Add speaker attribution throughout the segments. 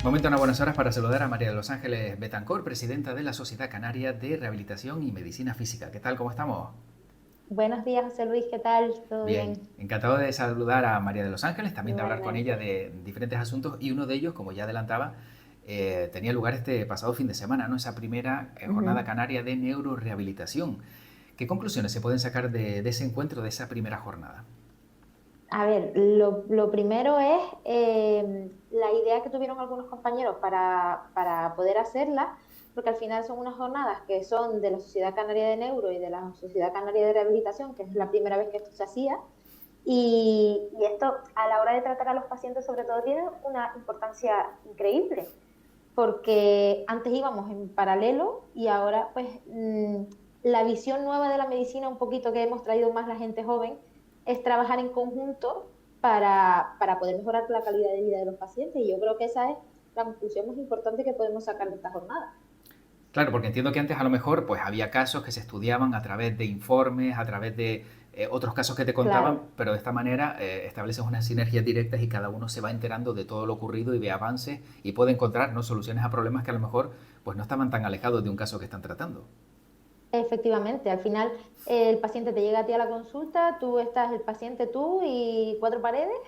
Speaker 1: Momento en buenas horas para saludar a María de los Ángeles Betancor, presidenta de la Sociedad Canaria de Rehabilitación y Medicina Física. ¿Qué tal? ¿Cómo estamos?
Speaker 2: Buenos días, José Luis, ¿qué tal? ¿Todo
Speaker 1: Bien,
Speaker 2: bien?
Speaker 1: encantado de saludar a María de los Ángeles, también de hablar con ella
Speaker 2: Igualmente.
Speaker 1: de diferentes asuntos y uno de ellos, como ya adelantaba, tenía lugar este pasado fin de semana, ¿no? Esa primera jornada
Speaker 2: Ujú.
Speaker 1: canaria de neurorehabilitación. ¿Qué conclusiones se pueden sacar de ese encuentro, de esa primera jornada?
Speaker 2: A ver, lo primero es la idea que tuvieron algunos compañeros para poder hacerla, porque al final son unas jornadas que son de la Sociedad Canaria de Neuro y de la Sociedad Canaria de Rehabilitación, que es la primera vez que esto se hacía, y esto a la hora de tratar a los pacientes sobre todo tiene una importancia increíble, porque antes íbamos en paralelo y ahora pues la visión nueva de la medicina, un poquito que hemos traído más la gente joven, es trabajar en conjunto para poder mejorar la calidad de vida de los pacientes, y yo creo que esa es la conclusión más importante que podemos sacar de esta jornada.
Speaker 1: Claro, porque entiendo que antes a lo mejor pues había casos que se estudiaban a través de informes, a través de otros casos que te
Speaker 2: Claro,
Speaker 1: contaban, pero de esta manera estableces unas sinergias directas y cada uno se va enterando de todo lo ocurrido y de avances y puede encontrar, ¿no?, soluciones a problemas que a lo mejor pues no estaban tan alejados de un caso que están tratando.
Speaker 2: efectivamente. Al final el paciente te llega a ti a la consulta, tú estás el paciente, tú y cuatro paredes.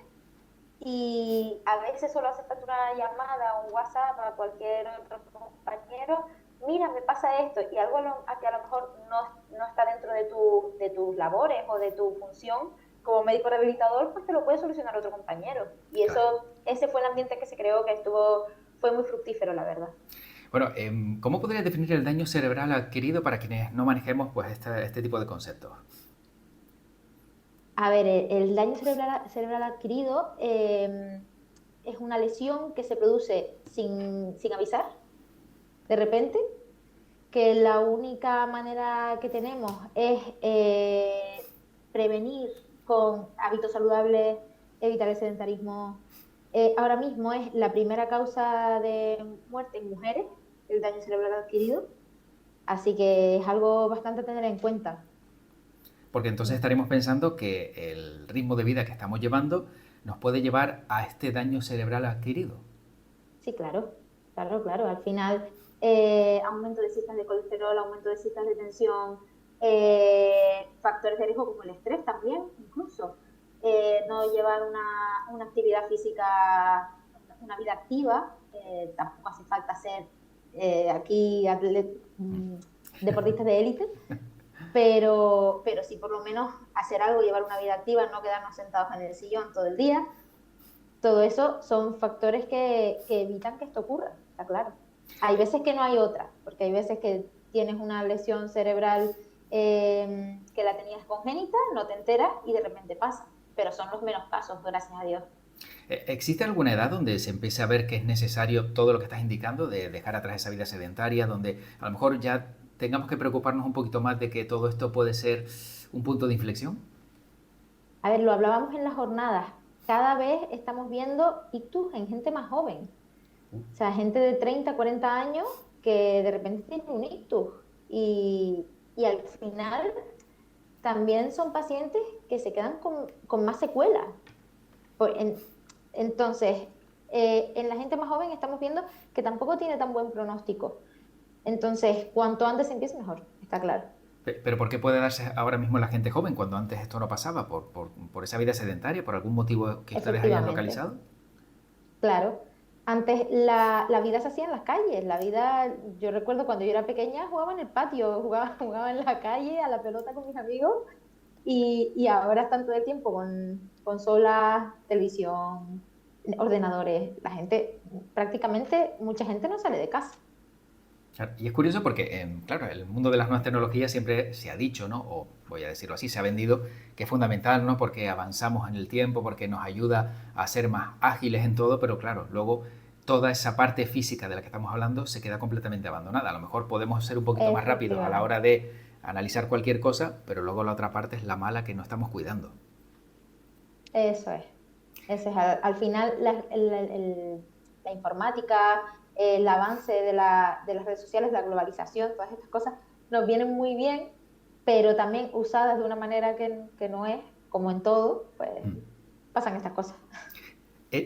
Speaker 2: Y a veces solo hace falta una llamada o un WhatsApp a cualquier otro compañero. Mira, me pasa esto, y algo a que a lo mejor no está dentro de tus labores o de tu función como médico rehabilitador, pues te lo puede solucionar otro compañero. Y
Speaker 1: Claro.
Speaker 2: ese fue el ambiente que se creó, fue muy fructífero, la verdad.
Speaker 1: Bueno, ¿cómo podrías definir el daño cerebral adquirido para quienes no manejemos pues este tipo de conceptos?
Speaker 2: A ver, el daño cerebral adquirido es una lesión que se produce sin avisar, de repente, que la única manera que tenemos es prevenir con hábitos saludables, evitar el sedentarismo. Ahora mismo es la primera causa de muerte en mujeres, el daño cerebral adquirido, así que es algo bastante a tener en cuenta.
Speaker 1: Porque entonces
Speaker 2: Mm.
Speaker 1: estaremos pensando que el ritmo de vida que estamos llevando nos puede llevar a este daño cerebral adquirido.
Speaker 2: Sí, claro, claro, claro. Al final, aumento de cifras de colesterol, aumento de cifras de tensión, factores de riesgo como el estrés también, incluso. No llevar una actividad física, una vida activa, tampoco hace falta ser aquí deportistas de élite, pero sí por lo menos hacer algo, llevar una vida activa, no quedarnos sentados en el sillón todo el día. Todo eso son factores que evitan que esto ocurra, está claro. Hay veces que no hay otra, porque hay veces que tienes una lesión cerebral que la tenías congénita, no te enteras y de repente pasa, pero son los menos casos, gracias a Dios.
Speaker 1: ¿Existe alguna edad donde se empiece a ver que es necesario todo lo que estás indicando, de dejar atrás esa vida sedentaria, donde a lo mejor ya tengamos que preocuparnos un poquito más de que todo esto puede ser un punto de inflexión?
Speaker 2: A ver, lo hablábamos en las jornadas, cada vez estamos viendo ictus en gente más joven, o sea, gente de 30, 40 años que de repente tiene un ictus y al final también son pacientes que se quedan con más secuelas. Por- en- entonces, en la gente más joven estamos viendo que tampoco tiene tan buen pronóstico. Entonces, cuanto antes se empiece, mejor, está claro.
Speaker 1: Pero ¿por qué puede darse ahora mismo la gente joven cuando antes esto no pasaba? ¿Por esa vida sedentaria? ¿Por algún motivo que ustedes hayan
Speaker 2: Efectivamente,
Speaker 1: localizado?
Speaker 2: claro. Antes la vida se hacía en las calles, la vida, yo recuerdo cuando yo era pequeña jugaba en el patio, jugaba en la calle a la pelota con mis amigos, y ahora están todo el tiempo con consolas, televisión, ordenadores. La gente, prácticamente mucha gente no sale de casa.
Speaker 1: Claro, y es curioso porque, claro, el mundo de las nuevas tecnologías siempre se ha dicho, ¿no? O voy a decirlo así, se ha vendido que es fundamental, ¿no? Porque avanzamos en el tiempo, porque nos ayuda a ser más ágiles en todo, pero claro, luego toda esa parte física de la que estamos hablando se queda completamente abandonada. A lo mejor podemos ser un poquito más rápidos a la hora
Speaker 2: Efectivamente,
Speaker 1: de analizar cualquier cosa, pero luego la otra parte es la mala que no estamos cuidando.
Speaker 2: eso es. Eso es. Al final, la informática, el avance de las redes sociales, la globalización, todas estas cosas nos vienen muy bien, pero también usadas de una manera que no es, como en todo, pues pasan estas cosas.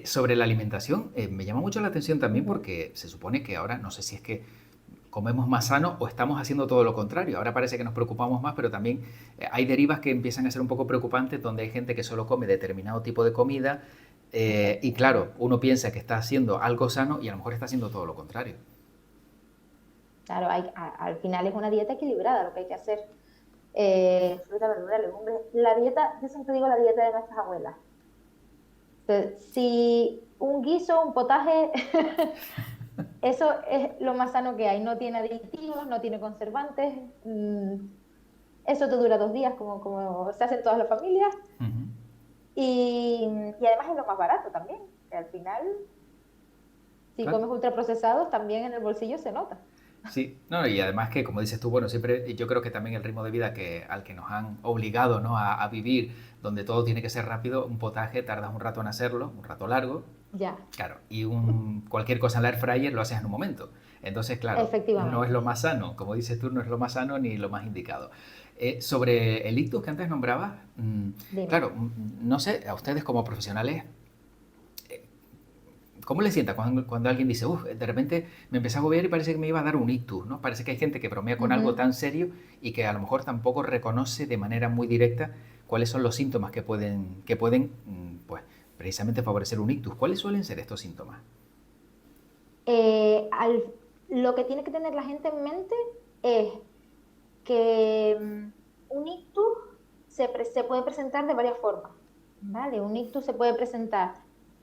Speaker 1: Sobre la alimentación, me llama mucho la atención también
Speaker 2: Ujú.
Speaker 1: porque se supone que ahora, no sé si es que comemos más sano o estamos haciendo todo lo contrario. Ahora parece que nos preocupamos más, pero también hay derivas que empiezan a ser un poco preocupantes donde hay gente que solo come determinado tipo de comida y claro,
Speaker 2: Efectivamente.
Speaker 1: uno piensa que está haciendo algo sano y a lo mejor está haciendo todo lo contrario.
Speaker 2: Claro, al final es una dieta equilibrada lo que hay que hacer. Fruta, verdura, legumbres. La dieta, yo siempre digo la dieta de nuestras abuelas. Si un guiso, un potaje, eso es lo más sano que hay. No tiene aditivos, no tiene conservantes. Eso te dura 2 días, como se hace en todas las familias.
Speaker 1: Ujú.
Speaker 2: Y además es lo más barato también. Que al final, si
Speaker 1: Claro.
Speaker 2: comes ultraprocesados, también en el bolsillo se nota.
Speaker 1: Sí, no, y además que, como dices tú, bueno, siempre yo creo que también el ritmo de vida al que nos han obligado, ¿no? a vivir, donde todo tiene que ser rápido, un potaje tardas un rato en hacerlo, un rato largo,
Speaker 2: Ya,
Speaker 1: claro, y cualquier cosa en la air fryer lo haces en un momento. Entonces, claro, no es
Speaker 2: efectivamente.
Speaker 1: lo más sano, como dices tú, no es lo más sano ni lo más indicado. Sobre el ictus que antes nombrabas,
Speaker 2: Dime.
Speaker 1: claro, no sé, a ustedes como profesionales, ¿cómo le sienta cuando alguien dice, uff, de repente me empecé a agobiar y parece que me iba a dar un ictus, ¿no? Parece que hay gente que bromea con algo
Speaker 2: Ujú.
Speaker 1: tan serio y que a lo mejor tampoco reconoce de manera muy directa cuáles son los síntomas que pueden pues, precisamente favorecer un ictus. ¿Cuáles suelen ser estos síntomas?
Speaker 2: Eh, al- lo que tiene que tener la gente en mente es que un ictus se puede presentar de varias formas, ¿vale? Un ictus se puede presentar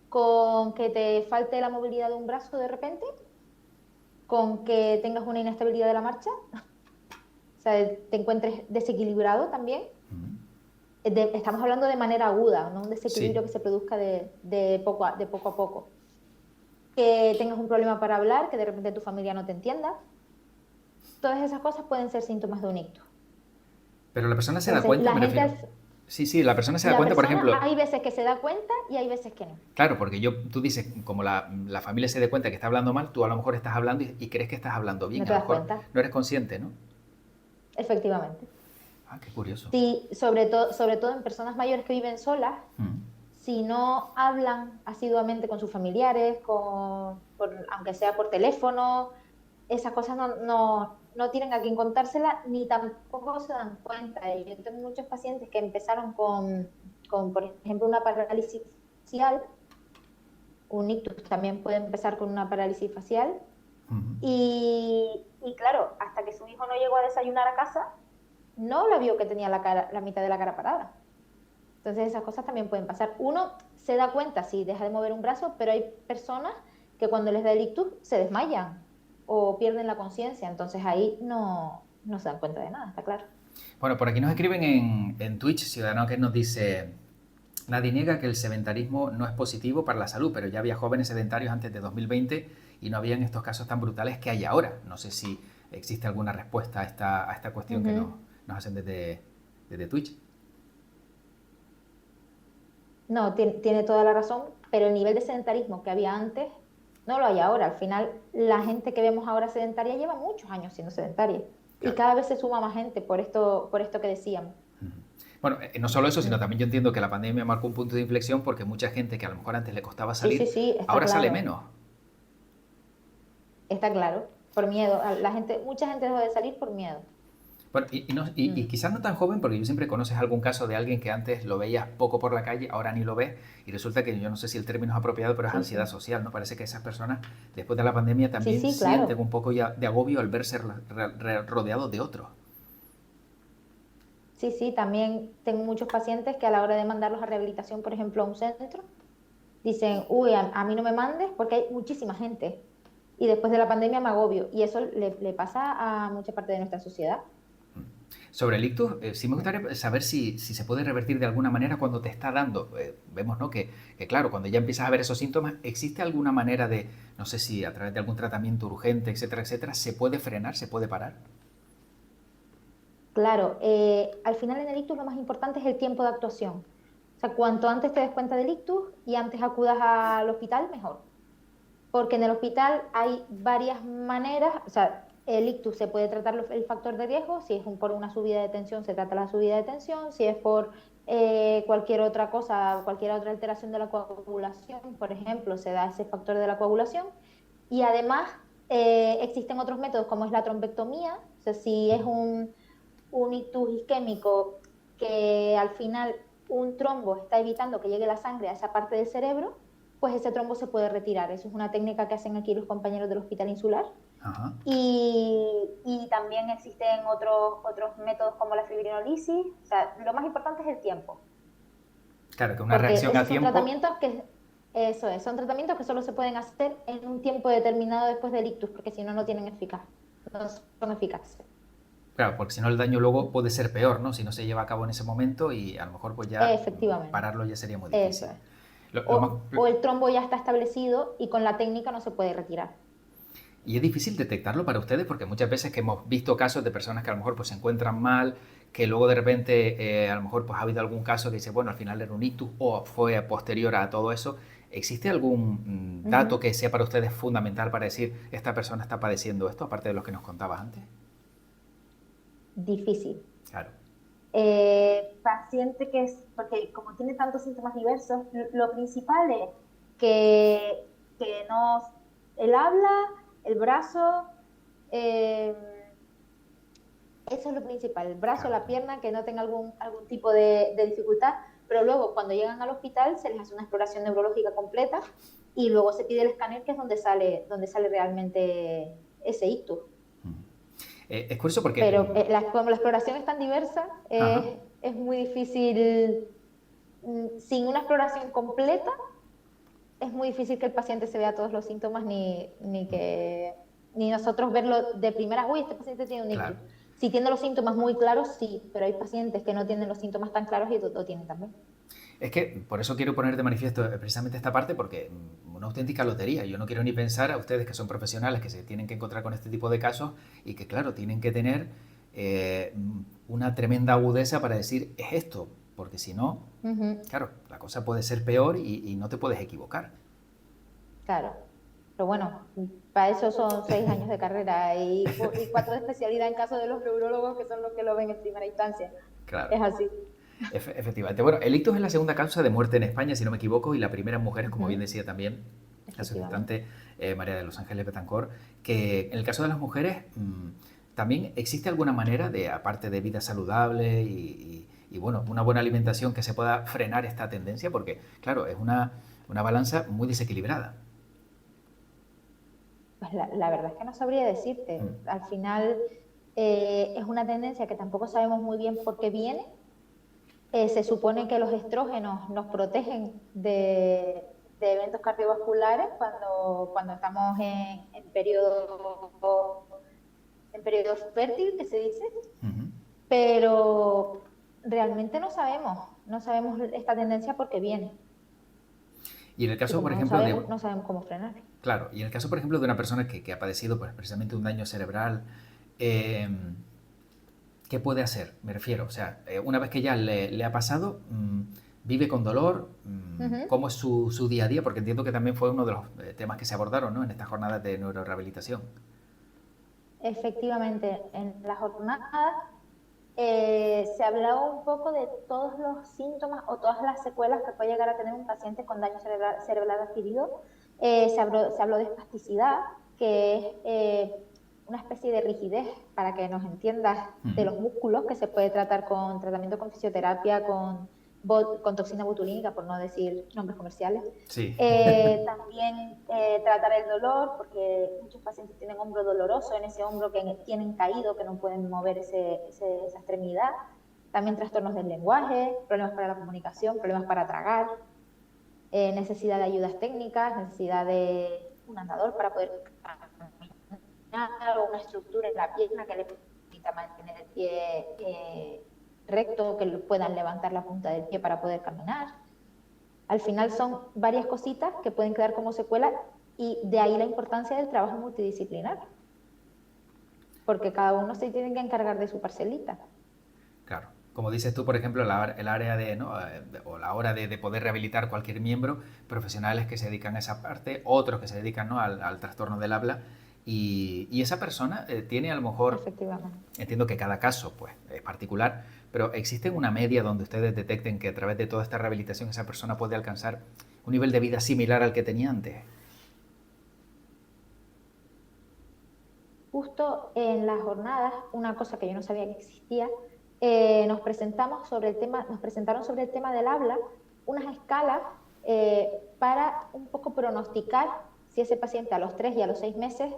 Speaker 2: con que te falte la movilidad de un brazo de repente, con que tengas una inestabilidad de la marcha, o sea, te encuentres desequilibrado también. Estamos hablando de manera aguda, no un
Speaker 1: Sí,
Speaker 2: desequilibrio que se produzca de poco a poco. Que tengas un problema para hablar, que de repente tu familia no te entienda. Todas esas cosas pueden ser síntomas de un ictus.
Speaker 1: pero la persona se da
Speaker 2: Entonces,
Speaker 1: cuenta, me refiero. Sí, sí, la persona se da
Speaker 2: la
Speaker 1: cuenta, por
Speaker 2: persona
Speaker 1: ejemplo,
Speaker 2: hay veces que se da cuenta y hay veces que no.
Speaker 1: claro, porque tú dices, como la familia se dé cuenta que está hablando mal, tú a lo mejor estás hablando y crees que estás hablando
Speaker 2: No
Speaker 1: bien, a
Speaker 2: te
Speaker 1: lo
Speaker 2: das
Speaker 1: mejor
Speaker 2: cuenta,
Speaker 1: no eres consciente, ¿no?
Speaker 2: efectivamente.
Speaker 1: Ah, qué curioso.
Speaker 2: Sí, sobre todo en personas mayores que viven solas,
Speaker 1: Mm.
Speaker 2: si no hablan asiduamente con sus familiares, aunque sea por teléfono, esas cosas no tienen a quién contársela ni tampoco se dan cuenta. Y yo tengo muchos pacientes que empezaron por ejemplo, una parálisis facial. Un ictus también puede empezar con una parálisis facial.
Speaker 1: Mm.
Speaker 2: Y claro, hasta que su hijo no llegó a desayunar a casa, no la vio que tenía la mitad de la cara parada. Entonces esas cosas también pueden pasar. Uno se da cuenta si deja de mover un brazo, pero hay personas que cuando les da el ictus se desmayan o pierden la conciencia. Entonces ahí no se dan cuenta de nada, está claro.
Speaker 1: Bueno, por aquí nos escriben en Twitch, Ciudadano que nos dice, nadie niega que el sedentarismo no es positivo para la salud, pero ya había jóvenes sedentarios antes de 2020 y no habían estos casos tan brutales que hay ahora. No sé si existe alguna respuesta a esta cuestión que nos,
Speaker 2: Ujú.
Speaker 1: nos hacen desde Twitch.
Speaker 2: No, tiene toda la razón, pero el nivel de sedentarismo que había antes no lo hay ahora. Al final, la gente que vemos ahora sedentaria lleva muchos años siendo sedentaria y
Speaker 1: Claro.
Speaker 2: cada vez se suma más gente por esto que decíamos.
Speaker 1: Bueno, no solo eso, sino
Speaker 2: Mm.
Speaker 1: también yo entiendo que la pandemia marcó un punto de inflexión porque mucha gente que a lo mejor antes le costaba
Speaker 2: Sí, sí,
Speaker 1: salir,
Speaker 2: sí, está
Speaker 1: ahora sale
Speaker 2: claro,
Speaker 1: menos.
Speaker 2: está claro. Por miedo. Mucha gente dejó de salir por miedo.
Speaker 1: Bueno, y
Speaker 2: Mm.
Speaker 1: quizás no tan joven, porque yo siempre conoces algún caso de alguien que antes lo veías poco por la calle, ahora ni lo ves, y resulta que yo no sé si el término es apropiado, pero es
Speaker 2: Sí,
Speaker 1: ansiedad
Speaker 2: sí.
Speaker 1: social, ¿no? Parece que esas personas, después de la pandemia,
Speaker 2: Sí,
Speaker 1: también
Speaker 2: sí,
Speaker 1: sienten un
Speaker 2: claro.
Speaker 1: poco ya de agobio al verse rodeados de otros.
Speaker 2: Sí, sí, también tengo muchos pacientes que a la hora de mandarlos a rehabilitación, por ejemplo, a un centro, dicen, uy, a mí no me mandes porque hay muchísima gente. Y después de la pandemia me agobio. Y eso le pasa a mucha parte de nuestra sociedad.
Speaker 1: Sobre el ictus, sí me
Speaker 2: Mm.
Speaker 1: gustaría saber si se puede revertir de alguna manera cuando te está dando. Vemos, ¿no? Que, claro, cuando ya empiezas a ver esos síntomas, ¿existe alguna manera de, no sé si a través de algún tratamiento urgente, etcétera, etcétera, se puede frenar, se puede parar?
Speaker 2: Claro, al final en el ictus lo más importante es el tiempo de actuación. O sea, cuanto antes te des cuenta del ictus y antes acudas al hospital, mejor. Porque en el hospital hay varias maneras, o sea, el ictus se puede tratar el factor de riesgo, si es por una subida de tensión, se trata la subida de tensión, si es por cualquier otra cosa, cualquier otra alteración de la coagulación, por ejemplo, se da ese factor de la coagulación. Y además existen otros métodos como es la trombectomía, o sea, si es un ictus isquémico que al final un trombo está evitando que llegue la sangre a esa parte del cerebro, pues ese trombo se puede retirar. Eso es una técnica que hacen aquí los compañeros del Hospital Insular.
Speaker 1: Ajá.
Speaker 2: Y también existen otros métodos como la fibrinolisis. O sea, lo más importante es el tiempo,
Speaker 1: Claro, que una
Speaker 2: porque
Speaker 1: reacción a
Speaker 2: esos son
Speaker 1: tiempo.
Speaker 2: tratamientos eso es, son tratamientos que solo se pueden hacer en un tiempo determinado después del ictus, porque si no, no tienen no son eficaces.
Speaker 1: Claro, porque si no el daño luego puede ser peor, ¿no? Si no se lleva a cabo en ese momento y a lo mejor pues ya
Speaker 2: Efectivamente,
Speaker 1: pararlo ya sería muy
Speaker 2: eso
Speaker 1: difícil.
Speaker 2: es.
Speaker 1: Lo más,
Speaker 2: O el trombo ya está establecido y con la técnica no se puede retirar.
Speaker 1: y es difícil detectarlo para ustedes porque muchas veces que hemos visto casos de personas que a lo mejor pues se encuentran mal, que luego de repente a lo mejor pues ha habido algún caso que dice, bueno, al final era un ictus o fue posterior a todo eso. ¿Existe algún dato
Speaker 2: Ujú.
Speaker 1: que sea para ustedes fundamental para decir esta persona está padeciendo esto, aparte de los que nos contabas antes?
Speaker 2: Difícil.
Speaker 1: Claro.
Speaker 2: Paciente que es, porque como tiene tantos síntomas diversos, lo principal es que no, el habla, el brazo, eh, eso es lo principal, el brazo,
Speaker 1: Claro.
Speaker 2: la pierna, que no tenga algún tipo de dificultad, pero luego cuando llegan al hospital se les hace una exploración neurológica completa y luego se pide el escáner, que es donde sale realmente ese ictus.
Speaker 1: Es curioso porque...
Speaker 2: Pero como la exploración es tan diversa,
Speaker 1: Ajá.
Speaker 2: es muy difícil, sin una exploración completa, es muy difícil que el paciente se vea todos los síntomas ni nosotros verlo de primera, uy, este paciente tiene un
Speaker 1: Claro.
Speaker 2: ictus. Si tiene los síntomas muy claros, sí, pero hay pacientes que no tienen los síntomas tan claros y lo tienen también.
Speaker 1: Es que por eso quiero poner de manifiesto precisamente esta parte, porque una auténtica lotería. Yo no quiero ni pensar a ustedes que son profesionales, que se tienen que encontrar con este tipo de casos y que, claro, tienen que tener eh, una tremenda agudeza para decir, es esto, porque si no,
Speaker 2: Ujú,
Speaker 1: claro, la cosa puede ser peor y no te puedes equivocar.
Speaker 2: claro. Pero bueno, para eso son 6 años de carrera y 4 de especialidad en caso de los neurólogos, que son los que lo ven en primera instancia.
Speaker 1: Claro.
Speaker 2: Es así.
Speaker 1: Efectivamente. Bueno, el ictus es la segunda causa de muerte en España, si no me equivoco, y la primera en mujeres, como bien
Speaker 2: Ujú,
Speaker 1: decía también la
Speaker 2: efectivamente.
Speaker 1: solicitante María de los Ángeles Betancor, que en el caso de las mujeres también existe alguna manera de, aparte de vida saludable y, bueno, una buena alimentación que se pueda frenar esta tendencia, porque claro, es una balanza muy desequilibrada.
Speaker 2: Pues la verdad es que no sabría decirte.
Speaker 1: Mm.
Speaker 2: Al final es una tendencia que tampoco sabemos muy bien por qué viene. Se supone que los estrógenos nos protegen de eventos cardiovasculares cuando estamos en periodo fértil, que se dice,
Speaker 1: Ujú.
Speaker 2: pero realmente no sabemos esta tendencia por qué viene.
Speaker 1: Y en el
Speaker 2: Y
Speaker 1: caso,
Speaker 2: como
Speaker 1: por
Speaker 2: no
Speaker 1: ejemplo, de,
Speaker 2: sabemos, no sabemos cómo frenarlo.
Speaker 1: claro, y en el caso, por ejemplo, de una persona que ha padecido pues, precisamente un daño cerebral, eh, ¿qué puede hacer? Me refiero, o sea, una vez que ya le ha pasado, vive con dolor,
Speaker 2: Ujú.
Speaker 1: ¿cómo es su día a día? Porque entiendo que también fue uno de los temas que se abordaron, ¿no? En estas jornadas de neurorehabilitación.
Speaker 2: Efectivamente, en la jornada se hablaba un poco de todos los síntomas o todas las secuelas que puede llegar a tener un paciente con daño cerebral adquirido. Se habló de espasticidad, que es una especie de rigidez, para que nos entiendas, de
Speaker 1: Ujú.
Speaker 2: los músculos, que se puede tratar con tratamiento con fisioterapia, con toxina botulínica, por no decir nombres comerciales.
Speaker 1: Sí.
Speaker 2: También tratar el dolor, porque muchos pacientes tienen hombro doloroso, en ese hombro que tienen caído, que no pueden mover esa extremidad. También trastornos del lenguaje, problemas para la comunicación, problemas para tragar, necesidad de ayudas técnicas, necesidad de un andador para poder caminar o una estructura en la pierna que le permita mantener el pie recto, que puedan levantar la punta del pie para poder caminar. Al final son varias cositas que pueden quedar como secuela y de ahí la importancia del trabajo multidisciplinar, porque cada uno se tiene que encargar de su parcelita.
Speaker 1: Claro. Como dices tú, por ejemplo, el área de, ¿no? O la hora de poder rehabilitar cualquier miembro, profesionales que se dedican a esa parte, otros que se dedican, ¿no? al trastorno del habla, Y esa persona tiene a lo mejor,
Speaker 2: efectivamente.
Speaker 1: entiendo que cada caso pues, es particular, pero ¿existe una media donde ustedes detecten que a través de toda esta rehabilitación esa persona puede alcanzar un nivel de vida similar al que tenía antes?
Speaker 2: Justo en las jornadas, una cosa que yo no sabía que existía, nos presentaron sobre el tema del habla, unas escalas para un poco pronosticar si ese paciente a los 3 y a los 6 meses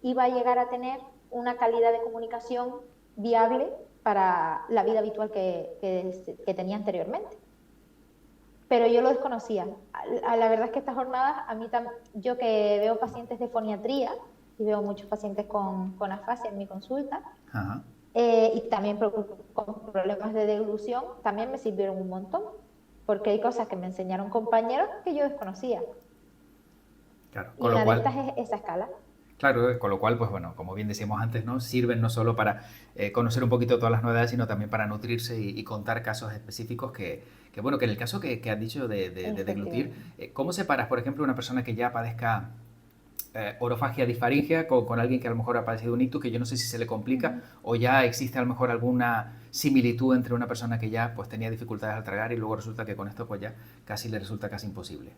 Speaker 2: iba a llegar a tener una calidad de comunicación viable para la vida habitual que tenía anteriormente. Pero yo lo desconocía. La verdad es que estas jornadas, yo que veo pacientes de foniatría y veo muchos pacientes con afasia en mi consulta,
Speaker 1: Ajá.
Speaker 2: y también con problemas de deglución, también me sirvieron un montón, porque hay cosas que me enseñaron compañeros que yo desconocía.
Speaker 1: Claro,
Speaker 2: Y
Speaker 1: con lo
Speaker 2: una de
Speaker 1: cual,
Speaker 2: estas es esa escala.
Speaker 1: claro, con lo cual, pues bueno, como bien decíamos antes, ¿no? Sirven no solo para conocer un poquito todas las novedades, sino también para nutrirse y contar casos específicos bueno, que en el caso que has dicho de deglutir,
Speaker 2: Efectivamente.
Speaker 1: ¿cómo separas, por ejemplo, una persona que ya padezca orofagia disfaringia con alguien que a lo mejor ha padecido un ictus, que yo no sé si se le complica
Speaker 2: Ujú.
Speaker 1: o ya existe a lo mejor alguna similitud entre una persona que ya pues tenía dificultades al tragar y luego resulta que con esto pues ya casi le resulta casi imposible?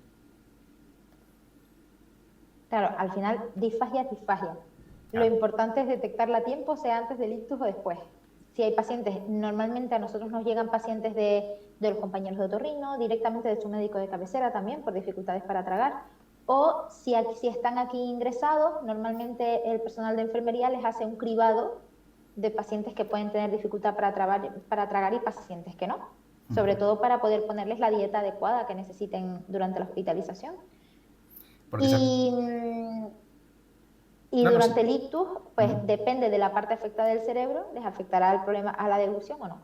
Speaker 2: Claro, al final disfagia es disfagia. Lo
Speaker 1: Claro.
Speaker 2: importante es detectarla a tiempo, sea antes del ictus o después. Si hay pacientes, normalmente a nosotros nos llegan pacientes de los compañeros de otorrino, directamente de su médico de cabecera también, por dificultades para tragar, o si están aquí ingresados, normalmente el personal de enfermería les hace un cribado de pacientes que pueden tener dificultad para tragar y pacientes que no, sobre todo para poder ponerles la dieta adecuada que necesiten durante la hospitalización.
Speaker 1: Porque esa...
Speaker 2: Y, y
Speaker 1: No, no, sí.
Speaker 2: durante el ictus, pues
Speaker 1: Ujú.
Speaker 2: depende de la parte afectada del cerebro, les afectará el problema a la deglución o no.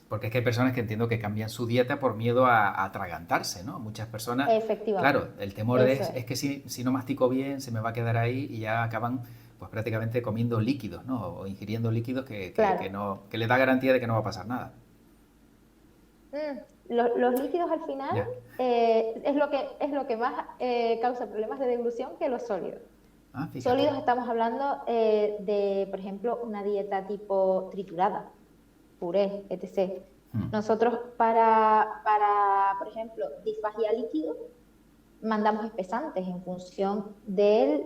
Speaker 1: Porque es que hay personas que entiendo que cambian su dieta por miedo a atragantarse, ¿no? Muchas personas, claro,
Speaker 2: Efectivamente,
Speaker 1: el temor
Speaker 2: eso
Speaker 1: es
Speaker 2: es,
Speaker 1: que si no mastico bien se me va a quedar ahí y ya acaban pues prácticamente comiendo líquidos, ¿no? O ingiriendo líquidos que
Speaker 2: claro.
Speaker 1: no, que les da garantía de que no va a pasar nada.
Speaker 2: Los líquidos al final
Speaker 1: Ya.
Speaker 2: es lo que más causa problemas de deglución que los sólidos.
Speaker 1: Ah, fíjate.
Speaker 2: Sólidos estamos hablando de, por ejemplo, una dieta tipo triturada, puré, etc.
Speaker 1: Mm.
Speaker 2: Nosotros por ejemplo, disfagia líquido, mandamos espesantes en función del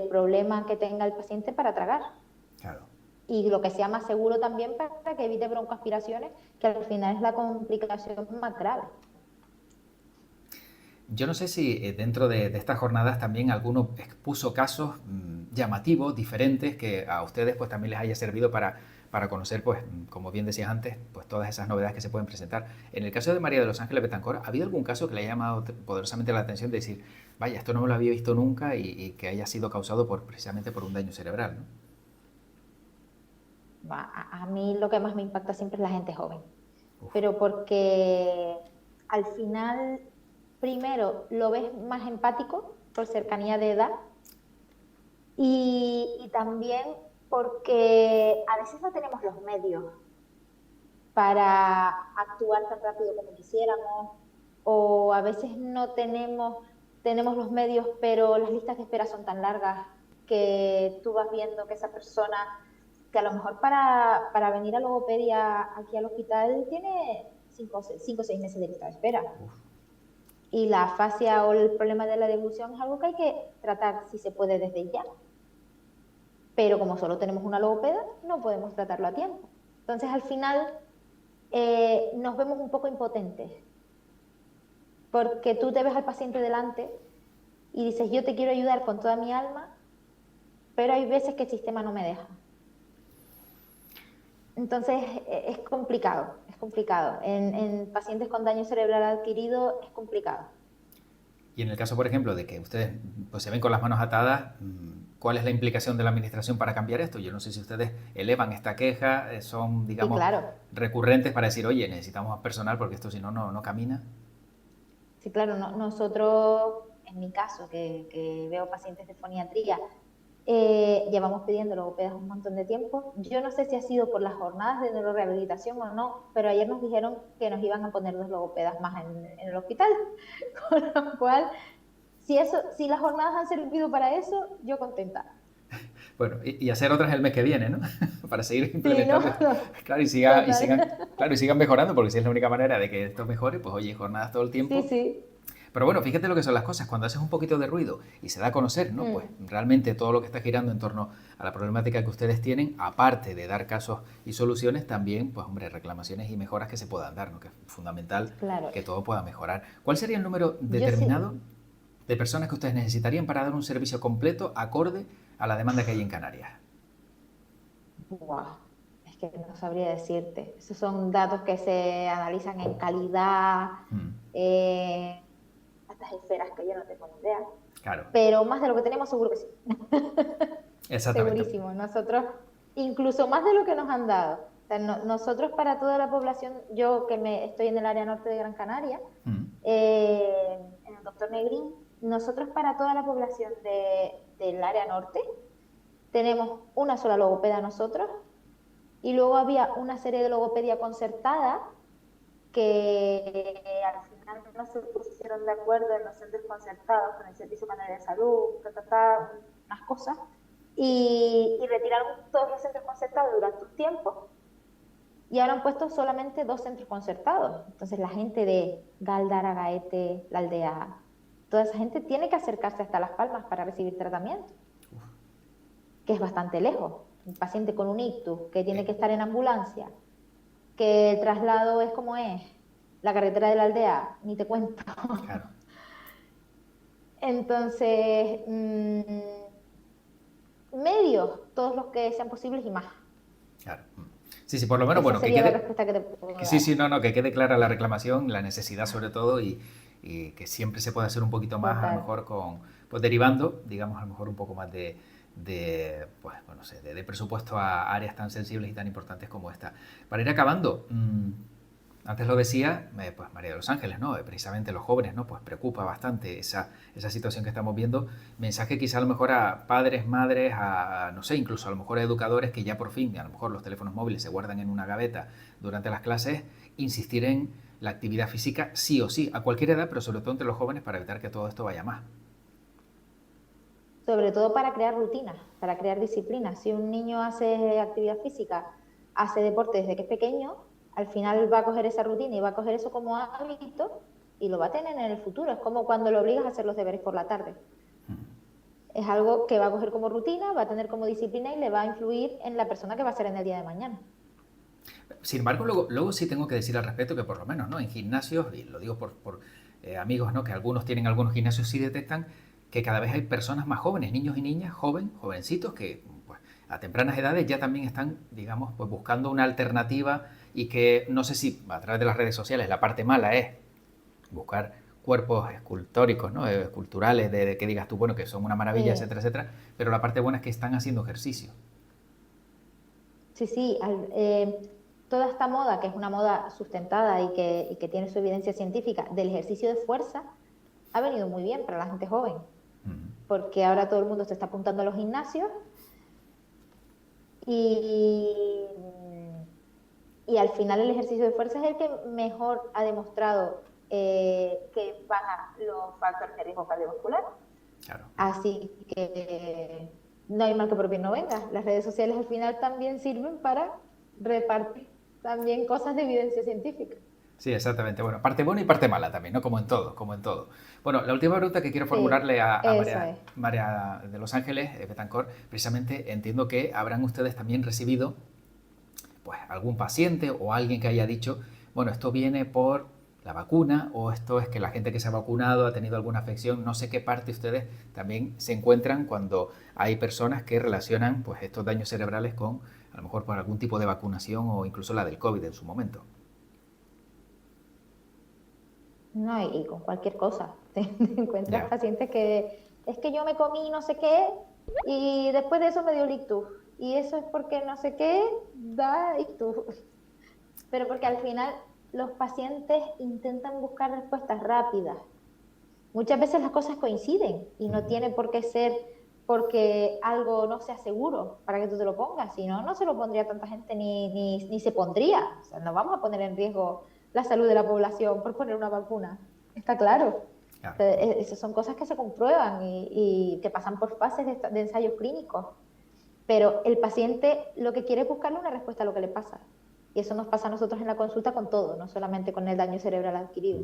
Speaker 2: problema que tenga el paciente para tragar.
Speaker 1: Claro.
Speaker 2: Y lo que sea más seguro también para que evite broncoaspiraciones, que al final es la complicación más grave.
Speaker 1: Yo no sé si dentro de estas jornadas también alguno expuso casos llamativos, diferentes, que a ustedes pues también les haya servido para conocer, pues, como bien decías antes, pues todas esas novedades que se pueden presentar. En el caso de María de los Ángeles Betancor, ¿ha habido algún caso que le haya llamado poderosamente la atención de decir, vaya, esto no me lo había visto nunca y que haya sido causado precisamente por un daño cerebral, ¿no?
Speaker 2: A mí lo que más me impacta siempre es la gente joven,
Speaker 1: Uf,
Speaker 2: pero porque al final, primero, lo ves más empático por cercanía de edad y también porque a veces no tenemos los medios para actuar tan rápido como quisiéramos, o a veces no tenemos los medios, pero las listas de espera son tan largas que tú vas viendo que esa persona, que a lo mejor para venir a logopedia aquí al hospital tiene 5 o 6 meses de lista de espera.
Speaker 1: uf.
Speaker 2: Y la afasia o el problema de la devolución es algo que hay que tratar si se puede desde ya. Pero como solo tenemos una logopeda, no podemos tratarlo a tiempo. Entonces, al final, nos vemos un poco impotentes, porque tú te ves al paciente delante y dices, yo te quiero ayudar con toda mi alma, pero hay veces que el sistema no me deja. Entonces es complicado, es complicado. En pacientes con daño cerebral adquirido es complicado.
Speaker 1: Y en el caso, por ejemplo, de que ustedes pues, se ven con las manos atadas, ¿cuál es la implicación de la administración para cambiar esto? Yo no sé si ustedes elevan esta queja, son,
Speaker 2: Sí,
Speaker 1: digamos,
Speaker 2: claro,
Speaker 1: recurrentes para decir, oye, necesitamos más personal porque esto si no, no camina.
Speaker 2: sí, claro. Nosotros, en mi caso, que veo pacientes de foniatría, llevamos pidiendo logopedas un montón de tiempo. Yo no sé si ha sido por las jornadas de neurorehabilitación o no, pero ayer nos dijeron que nos iban a poner 2 logopedas más en el hospital, con lo cual si las jornadas han servido para eso, yo contenta.
Speaker 1: Bueno, y hacer otras el mes que viene, ¿no? Para seguir
Speaker 2: Sí, no,
Speaker 1: implementando.
Speaker 2: no,
Speaker 1: Claro,
Speaker 2: total.
Speaker 1: claro, y sigan mejorando, porque si es la única manera de que esto mejore, pues oye, jornadas todo el
Speaker 2: Sí,
Speaker 1: tiempo.
Speaker 2: sí.
Speaker 1: Pero bueno, fíjate lo que son las cosas. Cuando haces un poquito de ruido y se da a conocer, ¿no? Pues
Speaker 2: Mm,
Speaker 1: realmente todo lo que está girando en torno a la problemática que ustedes tienen, aparte de dar casos y soluciones, también, pues hombre, reclamaciones y mejoras que se puedan dar, ¿no? Que es fundamental
Speaker 2: claro.
Speaker 1: que todo pueda mejorar. ¿Cuál sería el número
Speaker 2: Yo sí.
Speaker 1: determinado de personas que ustedes necesitarían para dar un servicio completo acorde a la demanda que hay en Canarias?
Speaker 2: Buah, es que no sabría decirte. Esos son datos que se analizan en calidad,
Speaker 1: Mm,
Speaker 2: eh, estas esferas que yo no tengo ni idea.
Speaker 1: claro,
Speaker 2: Pero más de lo que tenemos, seguro que sí.
Speaker 1: exactamente.
Speaker 2: Segurísimo. Nosotros, incluso más de lo que nos han dado. O sea, nosotros para toda la población, yo que estoy en el área norte de Gran Canaria,
Speaker 1: Mm,
Speaker 2: en el Doctor Negrín, nosotros para toda la población del área norte tenemos una sola logopeda nosotros y luego había una serie de logopedia concertada que al final no se pusieron de acuerdo en los centros concertados con el Servicio Canario de Salud, unas cosas, y retiraron todos los centros concertados durante un tiempo y ahora han puesto solamente 2 centros concertados. Entonces la gente de Galdara, Gaete, La Aldea, toda esa gente tiene que acercarse hasta Las Palmas para recibir tratamiento, que es bastante lejos. Un paciente con un ictus que tiene
Speaker 1: eh,
Speaker 2: que estar en ambulancia, que el traslado es como es, la carretera de La Aldea, ni te cuento.
Speaker 1: claro,
Speaker 2: Entonces, medios, todos los que sean posibles y más.
Speaker 1: claro. Mm. Sí, sí, por lo menos,
Speaker 2: Esa
Speaker 1: bueno, que
Speaker 2: sería la
Speaker 1: quede,
Speaker 2: respuesta que te puedo
Speaker 1: que sí,
Speaker 2: dar.
Speaker 1: sí, no, no, que quede clara la reclamación, la necesidad sobre todo y que siempre se puede hacer un poquito más, a lo
Speaker 2: Total.
Speaker 1: mejor pues derivando, digamos, a lo mejor un poco más pues, bueno, no sé, de presupuesto a áreas tan sensibles y tan importantes como esta. Para ir acabando, antes lo decía, pues María de los Ángeles, ¿no? Precisamente los jóvenes, ¿no? Pues preocupa bastante esa situación que estamos viendo. Mensaje quizá a lo mejor a padres, madres, no sé, incluso a lo mejor a educadores que ya por fin, a lo mejor los teléfonos móviles se guardan en una gaveta durante las clases, insistir en la actividad física sí o sí, a cualquier edad, pero sobre todo entre los jóvenes para evitar que todo esto vaya más.
Speaker 2: Sobre todo para crear rutinas, para crear disciplinas. Si un niño hace actividad física, hace deporte desde que es pequeño, al final va a coger esa rutina y va a coger eso como hábito y lo va a tener en el futuro. Es como cuando lo obligas a hacer los deberes por la tarde. Es algo que va a coger como rutina, va a tener como disciplina y le va a influir en la persona que va a ser en el día de mañana.
Speaker 1: Sin embargo, luego sí tengo que decir al respecto que por lo menos, ¿no? En gimnasios, y lo digo por amigos, ¿no? Que algunos tienen algunos gimnasios, sí detectan que cada vez hay personas más jóvenes, niños y niñas, jovencitos, que pues, a tempranas edades ya también están, digamos, pues buscando una alternativa y que no sé si a través de las redes sociales la parte mala es buscar cuerpos escultóricos, ¿no? Esculturales, de que digas tú, bueno, que son una maravilla,
Speaker 2: Sí,
Speaker 1: etcétera, etcétera, pero la parte buena es que están haciendo ejercicio.
Speaker 2: sí, sí. Toda esta moda, que es una moda sustentada y que tiene su evidencia científica del ejercicio de fuerza, ha venido muy bien para la gente joven, porque ahora todo el mundo se está apuntando a los gimnasios y, y al final el ejercicio de fuerza es el que mejor ha demostrado que baja los factores de riesgo cardiovascular.
Speaker 1: Claro.
Speaker 2: Así que no hay mal que por bien no venga. Las redes sociales al final también sirven para repartir también cosas de evidencia científica.
Speaker 1: Sí, exactamente. Bueno, parte buena y parte mala también, ¿no? Como en todo, como en todo. Bueno, la última pregunta que quiero
Speaker 2: Sí,
Speaker 1: formularle a
Speaker 2: eso es.
Speaker 1: María de Los Ángeles, Betancourt, precisamente entiendo que habrán ustedes también recibido pues algún paciente o alguien que haya dicho, bueno, esto viene por la vacuna o esto es que la gente que se ha vacunado ha tenido alguna afección, no sé qué parte ustedes también se encuentran cuando hay personas que relacionan pues estos daños cerebrales con a lo mejor por algún tipo de vacunación o incluso la del COVID en su momento.
Speaker 2: No, y con cualquier cosa. Te encuentras
Speaker 1: Ya.
Speaker 2: pacientes que es que yo me comí no sé qué y después de eso me dio el ictus. Y eso es porque no sé qué da ictus. Pero porque al final los pacientes intentan buscar respuestas rápidas. Muchas veces las cosas coinciden y no tiene por qué ser porque algo no sea seguro para que tú te lo pongas, si no, no se lo pondría tanta gente ni se pondría. O sea, no vamos a poner en riesgo la salud de la población por poner una vacuna. Está claro.
Speaker 1: Claro.
Speaker 2: Entonces, esas son cosas que se comprueban y que pasan por fases de ensayos clínicos. Pero el paciente lo que quiere es buscarle una respuesta a lo que le pasa. Y eso nos pasa a nosotros en la consulta con todo, no solamente con el daño cerebral adquirido.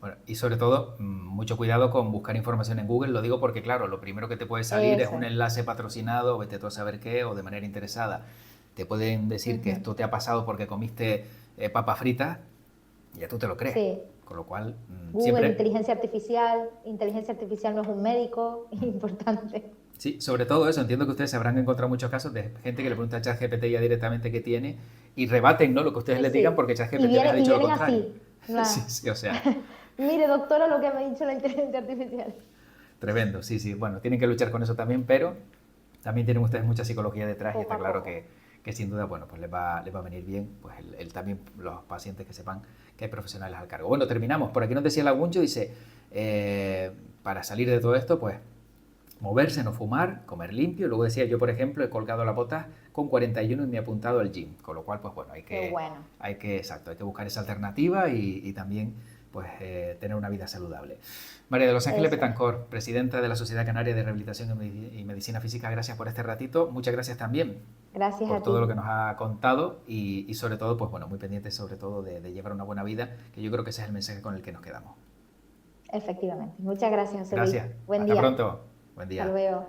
Speaker 1: Bueno, y sobre todo, mucho cuidado con buscar información en Google, lo digo porque, claro, lo primero que te puede salir es
Speaker 2: Eso
Speaker 1: un
Speaker 2: es.
Speaker 1: enlace patrocinado, vete tú a saber qué, o de manera interesada. Te pueden decir que
Speaker 2: Ujú.
Speaker 1: esto te ha pasado porque comiste papas fritas y ya tú te lo crees.
Speaker 2: Sí.
Speaker 1: Con lo cual,
Speaker 2: Google,
Speaker 1: siempre,
Speaker 2: inteligencia artificial no es un médico, es importante.
Speaker 1: sí, sobre todo eso, entiendo que ustedes se habrán encontrado muchos casos de gente que le pregunta a ChatGPT ya directamente qué tiene y rebaten, ¿no?, lo que ustedes les digan
Speaker 2: Sí.
Speaker 1: porque ChatGPT les ha
Speaker 2: Y
Speaker 1: dicho lo
Speaker 2: vienen
Speaker 1: contrario.
Speaker 2: así.
Speaker 1: Sí,
Speaker 2: Nah.
Speaker 1: sí, o sea,
Speaker 2: Mire, doctora, lo que me ha dicho la inteligencia artificial.
Speaker 1: tremendo, sí, sí. Bueno, tienen que luchar con eso también, pero también tienen ustedes mucha psicología detrás y
Speaker 2: Poco
Speaker 1: está
Speaker 2: a
Speaker 1: claro
Speaker 2: poco.
Speaker 1: que sin duda, bueno, pues les va a venir bien, pues también los pacientes que sepan que hay profesionales al cargo. Bueno, terminamos. Por aquí nos decía Laguncho, dice, para salir de todo esto, pues moverse, no fumar, comer limpio. Luego decía, yo por ejemplo he colgado la bota con 41 y me he apuntado al gym. Con lo cual, pues bueno,
Speaker 2: Qué bueno.
Speaker 1: exacto, hay que buscar esa alternativa y también pues tener una vida saludable. María de los Ángeles
Speaker 2: Eso es.
Speaker 1: Betancor, presidenta de la Sociedad Canaria de Rehabilitación y Medicina Física, gracias por este ratito. Muchas gracias también
Speaker 2: Gracias
Speaker 1: por
Speaker 2: a
Speaker 1: todo lo
Speaker 2: ti.
Speaker 1: que nos ha contado y sobre todo, pues bueno, muy pendientes sobre todo de llevar una buena vida, que yo creo que ese es el mensaje con el que nos quedamos.
Speaker 2: Efectivamente. Muchas gracias, José Luis.
Speaker 1: Gracias.
Speaker 2: Buen
Speaker 1: Hasta
Speaker 2: día.
Speaker 1: pronto. Buen
Speaker 2: Hasta
Speaker 1: día.
Speaker 2: luego.